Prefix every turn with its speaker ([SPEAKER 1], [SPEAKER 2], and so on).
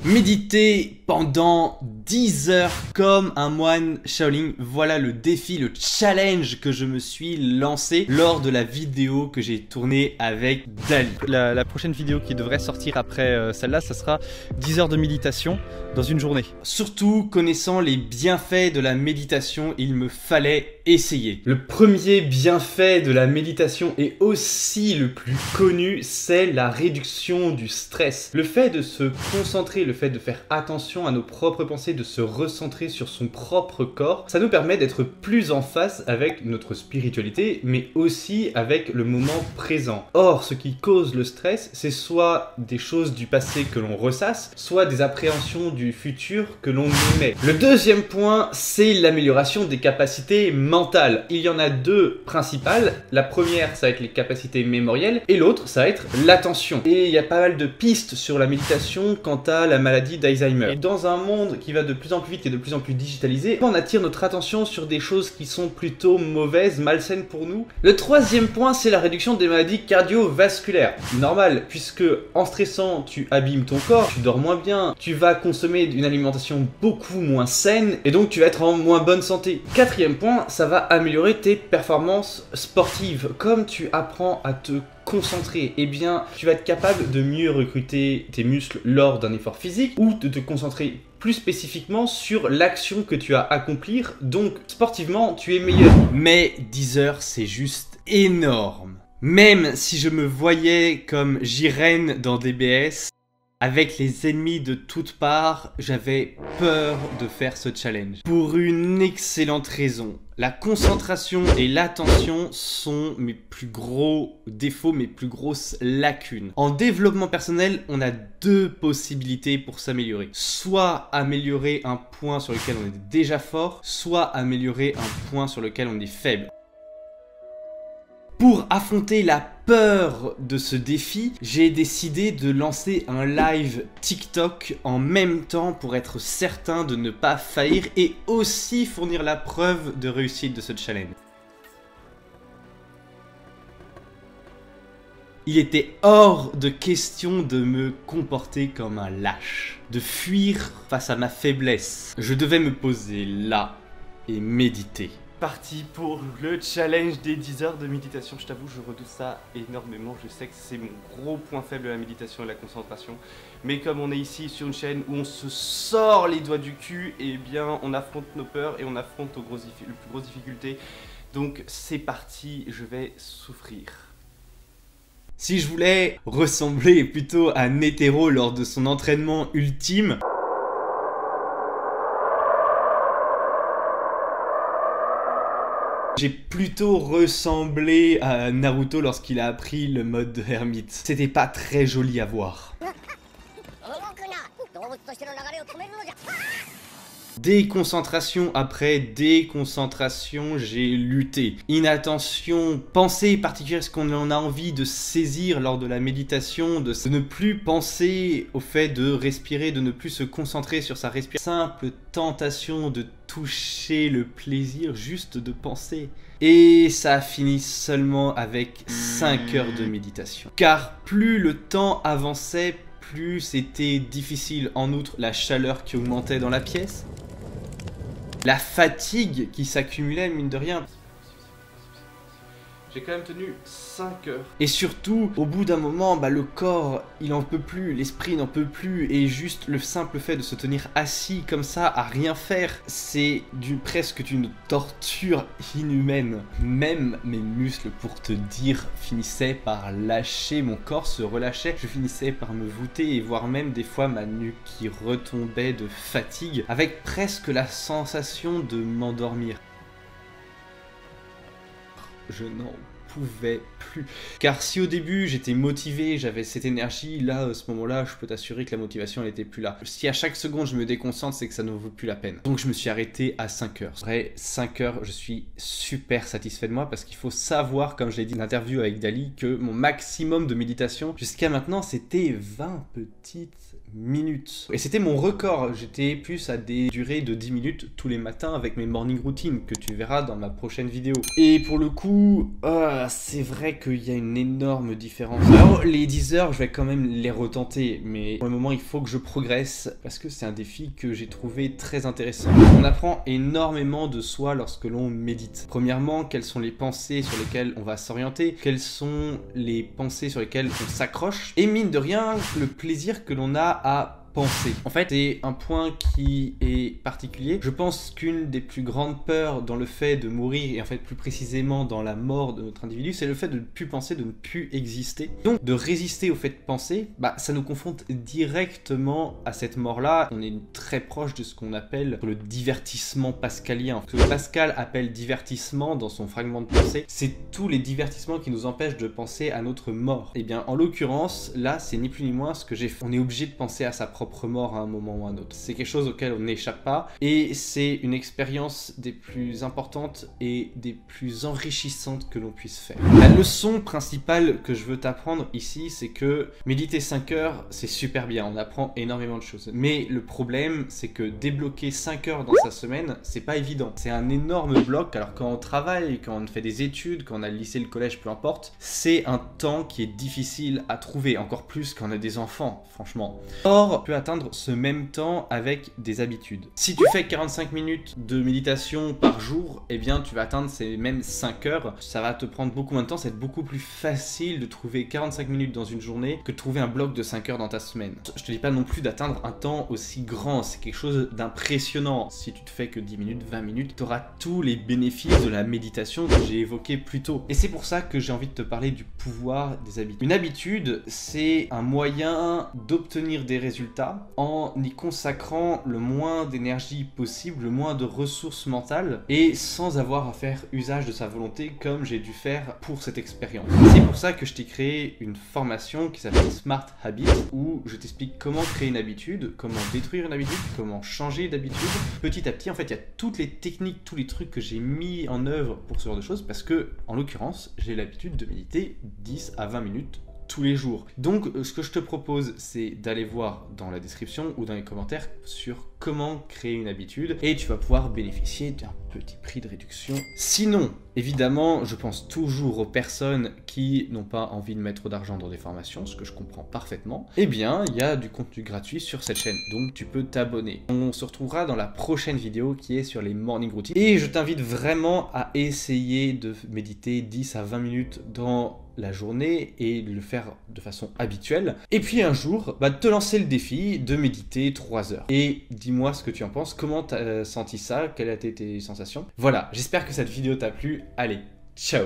[SPEAKER 1] Méditer pendant 10 heures comme un moine Shaolin, voilà le défi, le challenge que je me suis lancé lors de la vidéo que j'ai tournée avec Dali.
[SPEAKER 2] La prochaine vidéo qui devrait sortir après celle-là, ça sera 10 heures de méditation dans une journée.
[SPEAKER 1] Surtout connaissant les bienfaits de la méditation, il me fallait essayer. Le premier bienfait de la méditation et aussi le plus connu, c'est la réduction du stress. Le fait de se concentrer, le fait de faire attention à nos propres pensées, de se recentrer sur son propre corps, ça nous permet d'être plus en phase avec notre spiritualité, mais aussi avec le moment présent. Or, ce qui cause le stress, c'est soit des choses du passé que l'on ressasse, soit des appréhensions du futur que l'on émet. Le deuxième point, c'est l'amélioration des capacités mentales. Il y en a deux principales. La première, ça va être les capacités mémorielles, et l'autre, ça va être l'attention. Et il y a pas mal de pistes sur la méditation quant à la maladie d'Alzheimer. Et dans un monde qui va de plus en plus vite et de plus en plus digitalisé, on attire notre attention sur des choses qui sont plutôt mauvaises, malsaines pour nous. Le troisième point, c'est la réduction des maladies cardiovasculaires. Normal, puisque en stressant, tu abîmes ton corps, tu dors moins bien, tu vas consommer une alimentation beaucoup moins saine, et donc tu vas être en moins bonne santé. Quatrième point, ça va améliorer tes performances sportives. Comme tu apprends à te concentrer, eh bien, tu vas être capable de mieux recruter tes muscles lors d'un effort physique ou de te concentrer plus spécifiquement sur l'action que tu as à accomplir, donc sportivement, tu es meilleur. Mais 10 heures, c'est juste énorme. Même si je me voyais comme Jiren dans DBS, avec les ennemis de toutes parts, j'avais peur de faire ce challenge. Pour une excellente raison. La concentration et l'attention sont mes plus gros défauts, mes plus grosses lacunes. En développement personnel, on a deux possibilités pour s'améliorer. Soit améliorer un point sur lequel on est déjà fort, soit améliorer un point sur lequel on est faible. Pour affronter la peur de ce défi, j'ai décidé de lancer un live TikTok en même temps pour être certain de ne pas faillir et aussi fournir la preuve de réussite de ce challenge. Il était hors de question de me comporter comme un lâche, de fuir face à ma faiblesse. Je devais me poser là et méditer. Parti pour le challenge des 10 heures de méditation. Je t'avoue, je redoute ça énormément. Je sais que c'est mon gros point faible de la méditation et la concentration. Mais comme on est ici sur une chaîne où on se sort les doigts du cul, eh bien on affronte nos peurs et on affronte les plus grosses difficultés. Donc c'est parti, je vais souffrir. Si je voulais ressembler plutôt à Netero lors de son entraînement ultime, j'ai plutôt ressemblé à Naruto lorsqu'il a appris le mode de ermite. C'était pas très joli à voir. Déconcentration après déconcentration, j'ai lutté. Inattention, pensée particulière, ce qu'on en a envie de saisir lors de la méditation, de ne plus penser au fait de respirer, de ne plus se concentrer sur sa respiration. Simple tentation de toucher le plaisir juste de penser. Et ça a fini seulement avec 5 heures de méditation. Car plus le temps avançait, plus c'était difficile. En outre, la chaleur qui augmentait dans la pièce. La fatigue qui s'accumulait, mine de rien. J'ai quand même tenu 5 heures. Et surtout, au bout d'un moment, le corps, il en peut plus, l'esprit n'en peut plus. Et juste le simple fait de se tenir assis comme ça, à rien faire, c'est presque une torture inhumaine. Même mes muscles, pour te dire, finissaient par lâcher, mon corps se relâchait. Je finissais par me voûter et voire même des fois ma nuque qui retombait de fatigue, avec presque la sensation de m'endormir. Je n'en pouvais plus. Car si au début j'étais motivé, j'avais cette énergie, là à ce moment-là, je peux t'assurer que la motivation elle était plus là. Si à chaque seconde je me déconcentre, c'est que ça ne vaut plus la peine. Donc je me suis arrêté à 5 heures. Après 5 heures, je suis super satisfait de moi parce qu'il faut savoir, comme je l'ai dit dans l'interview avec Dali, que mon maximum de méditation jusqu'à maintenant c'était 20 petites minutes. Et c'était mon record, j'étais plus à des durées de 10 minutes tous les matins avec mes morning routines que tu verras dans ma prochaine vidéo. Et pour le coup, c'est vrai qu'il y a une énorme différence. Alors les 10 heures, je vais quand même les retenter, mais pour le moment il faut que je progresse parce que c'est un défi que j'ai trouvé très intéressant. On apprend énormément de soi lorsque l'on médite. Premièrement, quelles sont les pensées sur lesquelles on va s'orienter, quelles sont les pensées sur lesquelles on s'accroche, et mine de rien, le plaisir que l'on a à penser. En fait, c'est un point qui est particulier. Je pense qu'une des plus grandes peurs dans le fait de mourir, et en fait plus précisément dans la mort de notre individu, c'est le fait de ne plus penser, de ne plus exister. Donc de résister au fait de penser, ça nous confronte directement à cette mort-là. On est très proche de ce qu'on appelle le divertissement pascalien. Ce que Pascal appelle divertissement dans son fragment de pensée, c'est tous les divertissements qui nous empêchent de penser à notre mort. Et bien en l'occurrence, là, c'est ni plus ni moins ce que j'ai fait. On est obligé de penser à sa propre mort à un moment ou à un autre. C'est quelque chose auquel on n'échappe pas et c'est une expérience des plus importantes et des plus enrichissantes que l'on puisse faire. La leçon principale que je veux t'apprendre ici, c'est que méditer 5 heures, c'est super bien, on apprend énormément de choses. Mais le problème, c'est que débloquer 5 heures dans sa semaine, c'est pas évident. C'est un énorme bloc. Alors quand on travaille, quand on fait des études, quand on a le lycée, le collège, peu importe, c'est un temps qui est difficile à trouver, encore plus quand on a des enfants, franchement. Or, atteindre ce même temps avec des habitudes. Si tu fais 45 minutes de méditation par jour, eh bien tu vas atteindre ces mêmes 5 heures. Ça va te prendre beaucoup moins de temps, ça va être beaucoup plus facile de trouver 45 minutes dans une journée que de trouver un bloc de 5 heures dans ta semaine. Je te dis pas non plus d'atteindre un temps aussi grand, c'est quelque chose d'impressionnant. Si tu te fais que 10 minutes, 20 minutes, tu auras tous les bénéfices de la méditation que j'ai évoqué plus tôt. Et c'est pour ça que j'ai envie de te parler du pouvoir des habitudes. Une habitude, c'est un moyen d'obtenir des résultats en y consacrant le moins d'énergie possible, le moins de ressources mentales et sans avoir à faire usage de sa volonté comme j'ai dû faire pour cette expérience. C'est pour ça que je t'ai créé une formation qui s'appelle Smart Habits où je t'explique comment créer une habitude, comment détruire une habitude, comment changer d'habitude. Petit à petit, en fait, il y a toutes les techniques, tous les trucs que j'ai mis en œuvre pour ce genre de choses parce que, en l'occurrence, j'ai l'habitude de méditer 10 à 20 minutes tous les jours. Donc ce que je te propose, c'est d'aller voir dans la description ou dans les commentaires sur comment créer une habitude et tu vas pouvoir bénéficier d'un petit prix de réduction. Sinon, évidemment, je pense toujours aux personnes qui n'ont pas envie de mettre d'argent dans des formations, ce que je comprends parfaitement. Eh bien, il y a du contenu gratuit sur cette chaîne, donc tu peux t'abonner. On se retrouvera dans la prochaine vidéo qui est sur les morning routines. Et je t'invite vraiment à essayer de méditer 10 à 20 minutes dans la journée et de le faire de façon habituelle. Et puis un jour, te lancer le défi de méditer 3 heures. Et dis-moi ce que tu en penses, comment tu as senti ça, quelles étaient tes sensations. Voilà, j'espère que cette vidéo t'a plu. Allez, ciao!